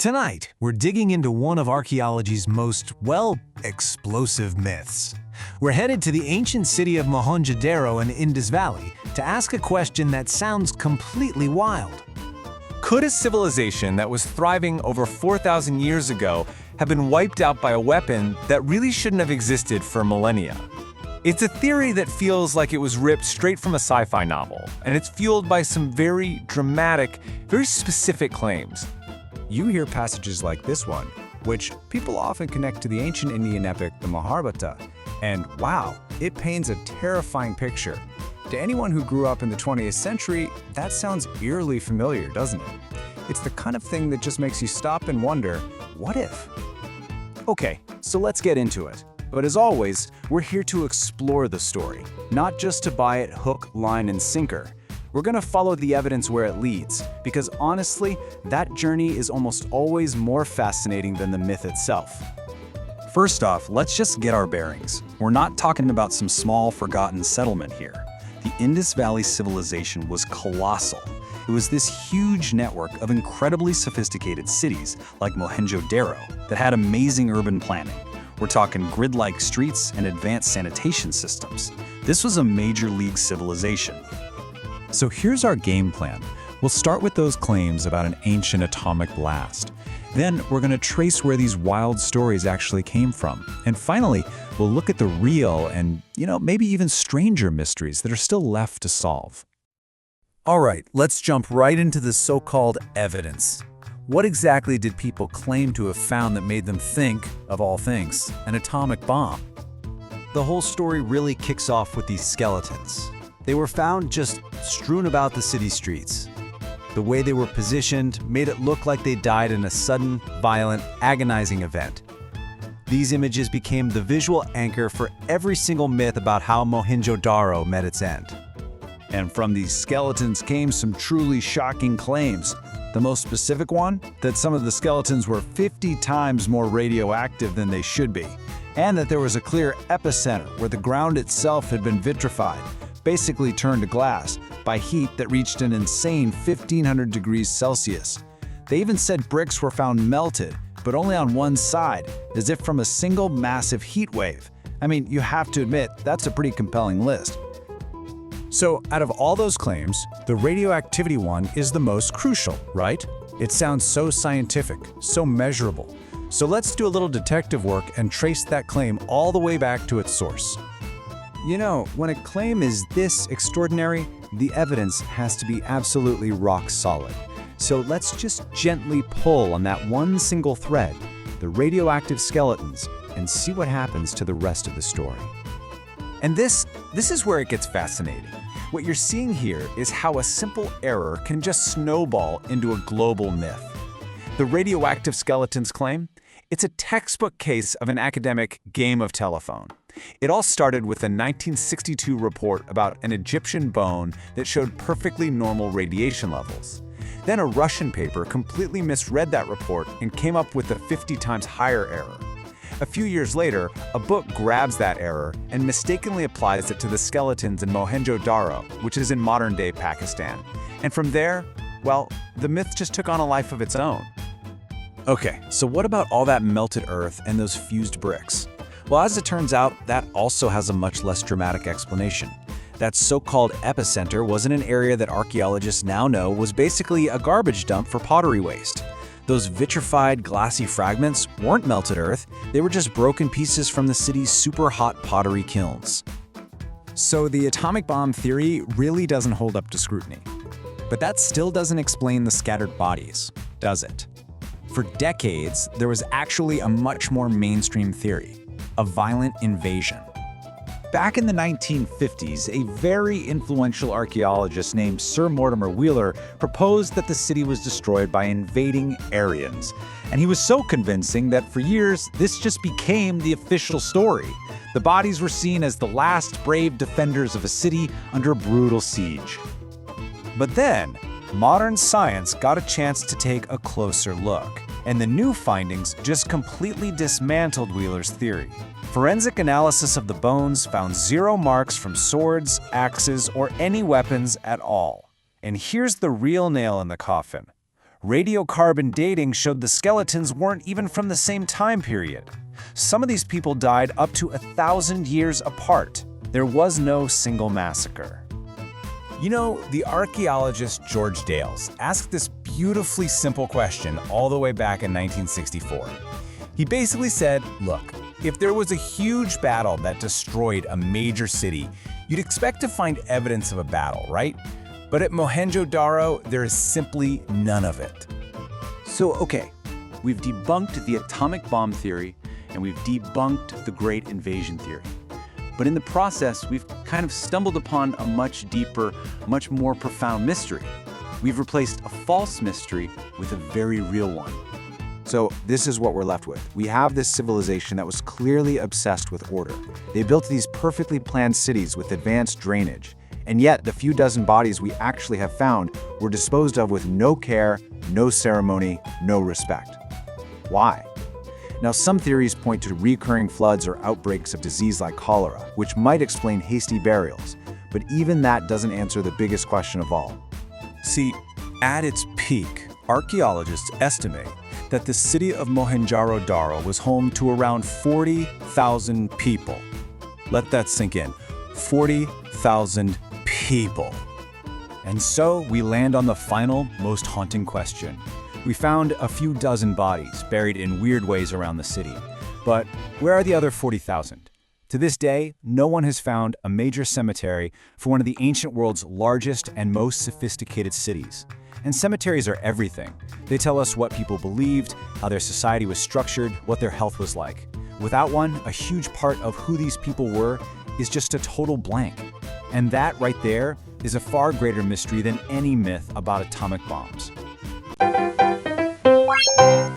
Tonight, we're digging into one of archaeology's most, explosive myths. We're headed to the ancient city of Mohenjo-daro in Indus Valley to ask a question that sounds completely wild. Could a civilization that was thriving over 4,000 years ago have been wiped out by a weapon that really shouldn't have existed for millennia? It's a theory that feels like it was ripped straight from a sci-fi novel, and it's fueled by some very dramatic, very specific claims. You hear passages like this one, which people often connect to the ancient Indian epic, the Mahabharata, and wow, it paints a terrifying picture. To anyone who grew up in the 20th century, that sounds eerily familiar, doesn't it? It's the kind of thing that just makes you stop and wonder, what if? Okay, so let's get into it. But as always, we're here to explore the story, not just to buy it hook, line, and sinker. We're gonna follow the evidence where it leads, because honestly, that journey is almost always more fascinating than the myth itself. First off, let's just get our bearings. We're not talking about some small, forgotten settlement here. The Indus Valley civilization was colossal. It was this huge network of incredibly sophisticated cities like Mohenjo-daro that had amazing urban planning. We're talking grid-like streets and advanced sanitation systems. This was a major league civilization. So here's our game plan. We'll start with those claims about an ancient atomic blast. Then we're going to trace where these wild stories actually came from. And finally, we'll look at the real and, maybe even stranger mysteries that are still left to solve. All right, let's jump right into the so-called evidence. What exactly did people claim to have found that made them think, of all things, an atomic bomb? The whole story really kicks off with these skeletons. They were found just strewn about the city streets. The way they were positioned made it look like they died in a sudden, violent, agonizing event. These images became the visual anchor for every single myth about how Mohenjo-daro met its end. And from these skeletons came some truly shocking claims. The most specific one, that some of the skeletons were 50 times more radioactive than they should be, and that there was a clear epicenter where the ground itself had been vitrified, basically turned to glass, by heat that reached an insane 1,500 degrees Celsius. They even said bricks were found melted, but only on one side, as if from a single massive heat wave. I mean, you have to admit, that's a pretty compelling list. So, out of all those claims, the radioactivity one is the most crucial, right? It sounds so scientific, so measurable. So let's do a little detective work and trace that claim all the way back to its source. When a claim is this extraordinary, the evidence has to be absolutely rock solid. So let's just gently pull on that one single thread, the radioactive skeletons, and see what happens to the rest of the story. And this is where it gets fascinating. What you're seeing here is how a simple error can just snowball into a global myth. The radioactive skeletons claim, it's a textbook case of an academic game of telephone. It all started with a 1962 report about an Egyptian bone that showed perfectly normal radiation levels. Then a Russian paper completely misread that report and came up with a 50 times higher error. A few years later, a book grabs that error and mistakenly applies it to the skeletons in Mohenjo-daro, which is in modern-day Pakistan. And from there, the myth just took on a life of its own. Okay, so what about all that melted earth and those fused bricks? Well, as it turns out, that also has a much less dramatic explanation. That so-called epicenter was in an area that archaeologists now know was basically a garbage dump for pottery waste. Those vitrified, glassy fragments weren't melted earth, they were just broken pieces from the city's super hot pottery kilns. So the atomic bomb theory really doesn't hold up to scrutiny. But that still doesn't explain the scattered bodies, does it? For decades, there was actually a much more mainstream theory. A violent invasion. Back in the 1950s, a very influential archaeologist named Sir Mortimer Wheeler proposed that the city was destroyed by invading Aryans. And he was so convincing that for years, this just became the official story. The bodies were seen as the last brave defenders of a city under brutal siege. But then, modern science got a chance to take a closer look. And the new findings just completely dismantled Wheeler's theory. Forensic analysis of the bones found 0 marks from swords, axes, or any weapons at all. And here's the real nail in the coffin. Radiocarbon dating showed the skeletons weren't even from the same time period. Some of these people died up to 1,000 years apart. There was no single massacre. You know, the archaeologist George Dales asked this beautifully simple question all the way back in 1964. He basically said, look, if there was a huge battle that destroyed a major city, you'd expect to find evidence of a battle, right? But at Mohenjo-daro, there is simply none of it. So, okay, we've debunked the atomic bomb theory, and we've debunked the Great Invasion theory. But in the process, we've kind of stumbled upon a much deeper, much more profound mystery. We've replaced a false mystery with a very real one. So this is what we're left with. We have this civilization that was clearly obsessed with order. They built these perfectly planned cities with advanced drainage. And yet, the few dozen bodies we actually have found were disposed of with no care, no ceremony, no respect. Why? Now, some theories point to recurring floods or outbreaks of disease like cholera, which might explain hasty burials. But even that doesn't answer the biggest question of all. See, at its peak, archaeologists estimate that the city of Mohenjo-daro was home to around 40,000 people. Let that sink in. 40,000 people. And so we land on the final, most haunting question. We found a few dozen bodies buried in weird ways around the city. But where are the other 40,000? To this day, no one has found a major cemetery for one of the ancient world's largest and most sophisticated cities. And cemeteries are everything. They tell us what people believed, how their society was structured, what their health was like. Without one, a huge part of who these people were is just a total blank. And that right there is a far greater mystery than any myth about atomic bombs.